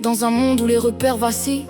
dans un monde où les repères vacillent,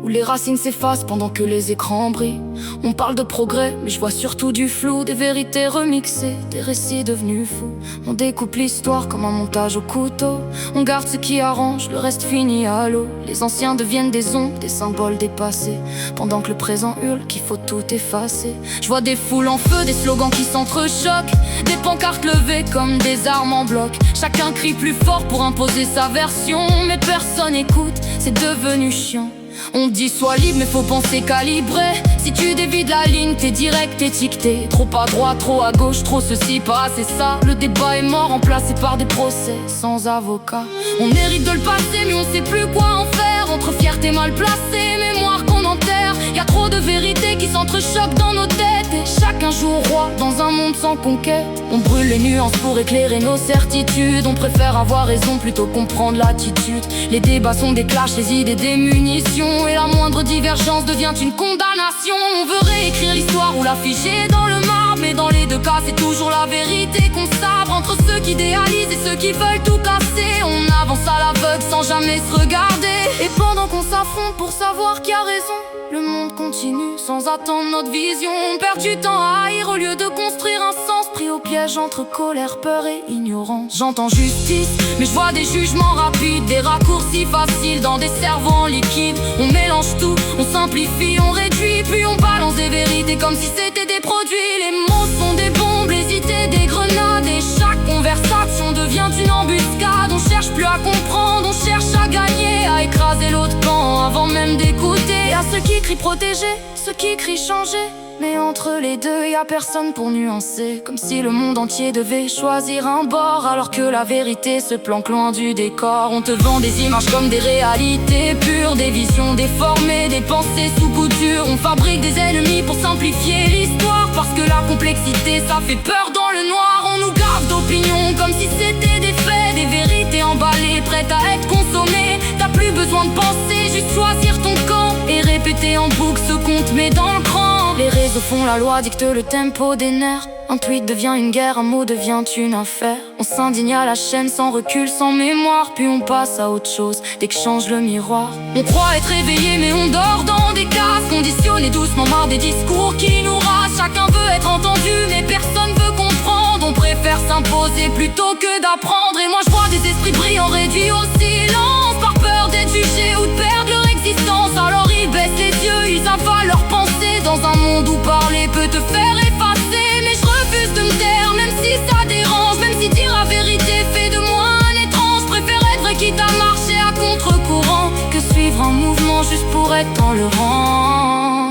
où les racines s'effacent pendant que les écrans brillent. On parle de progrès, mais je vois surtout du flou, des vérités remixées, des récits devenus fous. On découpe l'histoire comme un montage au couteau. On garde ce qui arrange, le reste finit à l'eau. Les anciens deviennent des ombres, des symboles dépassés, pendant que le présent hurle qu'il faut tout effacer. Je vois des foules en feu, des slogans qui s'entrechoquent, des pancartes levées comme des armes en bloc. Chacun crie plus fort pour imposer sa version, mais personne écoute, c'est devenu chiant. On dit sois libre mais faut penser calibré. Si tu dévies de la ligne t'es direct étiqueté. Trop à droite, trop à gauche, trop ceci, pas assez ça. Le débat est mort, remplacé par des procès sans avocat. On hérite de le passé mais on sait plus quoi en faire. Entre fierté mal placée, mémoire qu'on enterre. Y'a trop de vérités qui s'entrechoquent dans nos têtes, et chacun joue au roi dans un monde sans conquête. On brûle les nuances pour éclairer nos certitudes. On préfère avoir raison plutôt comprendre l'attitude. Les débats sont des clashs, les idées des munitions, et la moindre divergence devient une condamnation. On veut réécrire l'histoire ou la figer dans le marbre, mais dans les deux cas c'est toujours la vérité qu'on sabre. Entre ceux qui idéalisent et ceux qui veulent tout casser, on avance à l'aveugle sans jamais se regarder. Et pendant qu'on s'affronte pour savoir qui a raison, le monde continue sans attendre notre vision. On perd du temps à haïr au lieu de construire un sens, pris au piège entre colère, peur et ignorance. J'entends justice, mais je vois des jugements rapides, des raccourcis faciles dans des cerveaux en liquide. On mélange tout, on simplifie, on réduit, puis on balance des vérités comme si c'était des produits. Les mots sont des bombes, les idées des grenades, et chaque conversation devient une embuscade. On cherche plus à comprendre, on cherche à gagner, à écraser l'autre camp avant même d'écouter. Y'a ceux qui crient protéger, ceux qui crient changer, mais entre les deux y'a personne pour nuancer. Comme si le monde entier devait choisir un bord, alors que la vérité se planque loin du décor. On te vend des images comme des réalités pures, des visions déformées, des pensées sous couture. On fabrique des ennemis pour simplifier l'histoire, parce que la complexité ça fait peur dans le noir. On nous gave d'opinions comme si c'était des faits, des vérités emballées, prêtes à être consommées. T'as plus besoin de penser, juste choisir ton camp et répéter en boucle ce qu'on te met dans le cran. Les réseaux font la loi, dictent le tempo des nerfs. Un tweet devient une guerre, un mot devient une affaire. On s'indigne à la chaîne sans recul, sans mémoire, puis on passe à autre chose dès que change le miroir. On croit être éveillé mais on dort dans des cases, conditionnés doucement marre des discours qui nous rasent. Chacun veut être entendu mais personne veut comprendre. On préfère s'imposer plutôt que d'apprendre. Et moi je vois des esprits brillants réduits au silence, par peur d'être jugés ou de perdre leur existence. Alors ils baissent les yeux, ils avalent leurs pensées, dans un monde où parler peut te faire effacer. Mais je refuse de me taire, même si ça dérange, même si dire la vérité fait de moi un étrange. Je préfère être quitte à marcher à contre-courant que suivre un mouvement juste pour être dans le rang.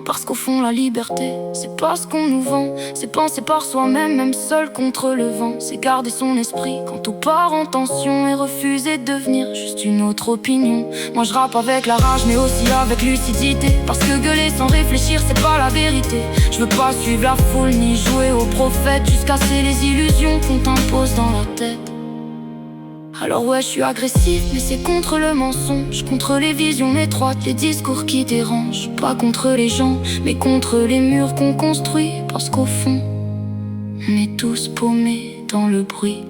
Parce qu'au fond la liberté, c'est pas ce qu'on nous vend, c'est penser par soi-même, même seul contre le vent. C'est garder son esprit quand tout part en tension, et refuser de devenir juste une autre opinion. Moi je rappe avec la rage mais aussi avec lucidité, parce que gueuler sans réfléchir c'est pas la vérité. Je veux pas suivre la foule ni jouer au prophète, juste casser les illusions qu'on t'impose dans la tête. Alors ouais je suis agressif mais c'est contre le mensonge, contre les visions étroites, les discours qui dérangent. Pas contre les gens mais contre les murs qu'on construit, parce qu'au fond on est tous paumés dans le bruit.